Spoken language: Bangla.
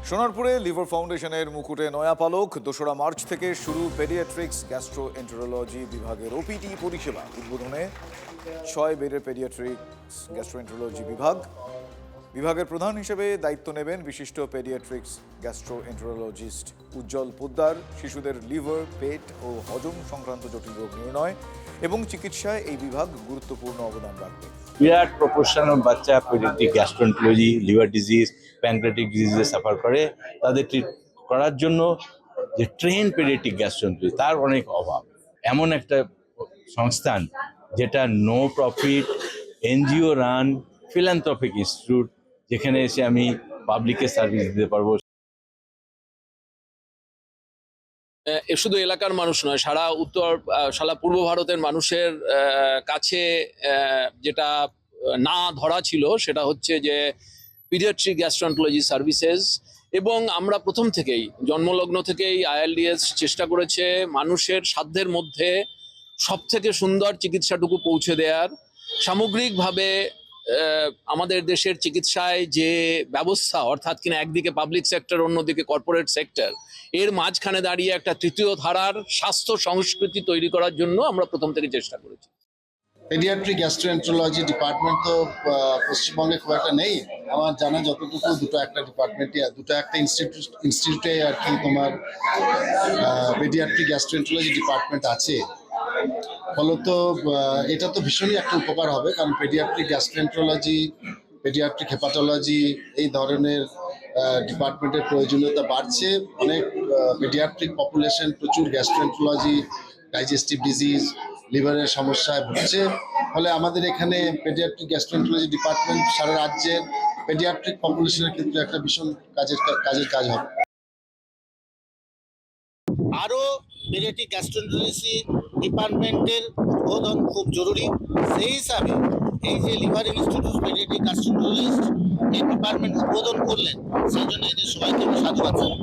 সোনারপুরে লিভার ফাউন্ডেশনের মুকুটে নয়া পালক। ২রা মার্চ থেকে শুরু পেডিয়াট্রিক্স গ্যাস্ট্রোএন্টারোলজি বিভাগের ওপিডি পরিষেবা। উদ্বোধনে ৬ বেডের পেডিয়াট্রিক্স গ্যাস্ট্রোএন্টারোলজি বিভাগের প্রধান হিসেবে দায়িত্ব নেবেন বিশিষ্ট পেডিয়াট্রিক্স গ্যাস্ট্রোএন্টারোলজিস্ট উজ্জ্বল পোদ্দার। শিশুদের লিভার, পেট ও হজম সংক্রান্ত জটিল রোগ নির্ণয় এবং চিকিৎসায় এই বিভাগ গুরুত্বপূর্ণ অবদান রাখবে। বিরাট প্রপোর্শন অফ বাচ্চা paediatric gastroenterology, liver disease, pancreatic ডিজিজে সাফার করে। তাদের ট্রিট করার জন্য যে ট্রেন পেডিয়াট্রিক গ্যাস্ট্রোএন্টারোলজি তার অনেক অভাব। এমন একটা সংস্থান যেটা no profit, NGO run, philanthropic institute, যেখানে এসে আমি পাবলিকের সার্ভিস দিতে পারবো। শুধু এলাকার মানুষ নয়, সারা পূর্ব ভারতের মানুষের কাছে যেটা না ধরা ছিল সেটা হচ্ছে যে পিডিয়াট্রিক গ্যাস্ট্রোএন্টারোলজি সার্ভিসেস। এবং আমরা প্রথম থেকেই, জন্মলগ্ন থেকেই ILDS চেষ্টা করেছে মানুষের সাধ্যের মধ্যে সব থেকে সুন্দর চিকিৎসাটুকু পৌঁছে দেওয়ার। সামগ্রিকভাবে আমাদের দেশের চিকিৎসায় যে ব্যবস্থা, অর্থাৎ কিনা একদিকে পাবলিক সেক্টর, অন্যদিকে কর্পোরেট সেক্টর, এর মাঝখানে দাঁড়িয়ে একটা তৃতীয় ধারার স্বাস্থ্য সংস্কৃতি তৈরি করার জন্য আমরা প্রথম থেকে চেষ্টা করেছি। পেডিয়াট্রিক গ্যাস্ট্রোএন্টারোলজি ডিপার্টমেন্ট তো পশ্চিমবঙ্গে খুব একটা নেই আমার জানা যতটুকু। দুটো একটা ইনস্টিটিউটে আর কি তোমার পেডিয়াট্রিক গ্যাস্ট্রোএন্টারোলজি ডিপার্টমেন্ট আছে। ফলত এটা তো ভীষণই একটা উপকার হবে, কারণ পেডিয়াট্রিক গ্যাস্ট্রোএন্টারোলজি, পেডিয়াট্রিক হেপাটোলজি এই ধরনের ডিপার্টমেন্টের প্রয়োজনীয়তা বাড়ছে। অনেক পেডিয়াট্রিক পপুলেশন প্রচুর গ্যাস্ট্রোএন্টারোলজি, ডাইজেস্টিভ ডিজিজ, লিভারের সমস্যায় ভুগছে। ফলে আমাদের এখানে পেডিয়াট্রিক গ্যাস্ট্রোএন্টারোলজি ডিপার্টমেন্ট সারা রাজ্যের পেডিয়াট্রিক পপুলেশনের ক্ষেত্রে একটা ভীষণ কাজ হবে। আরও পেডিয়াট্রিক গ্যাস্ট্রোএন্টারোলজি ডিপার্টমেন্টের উদ্বোধন খুব জরুরি। সেই হিসাবে এই যে লিভার ইনস্টিটিউট পেডিয়াট্রিক গ্যাস্ট্রোএন্টারোলজিস্ট এই ডিপার্টমেন্ট উদ্বোধন করলেন, সেই জন্য এদের সবাইকে আমি সাধুবাদ জানাই।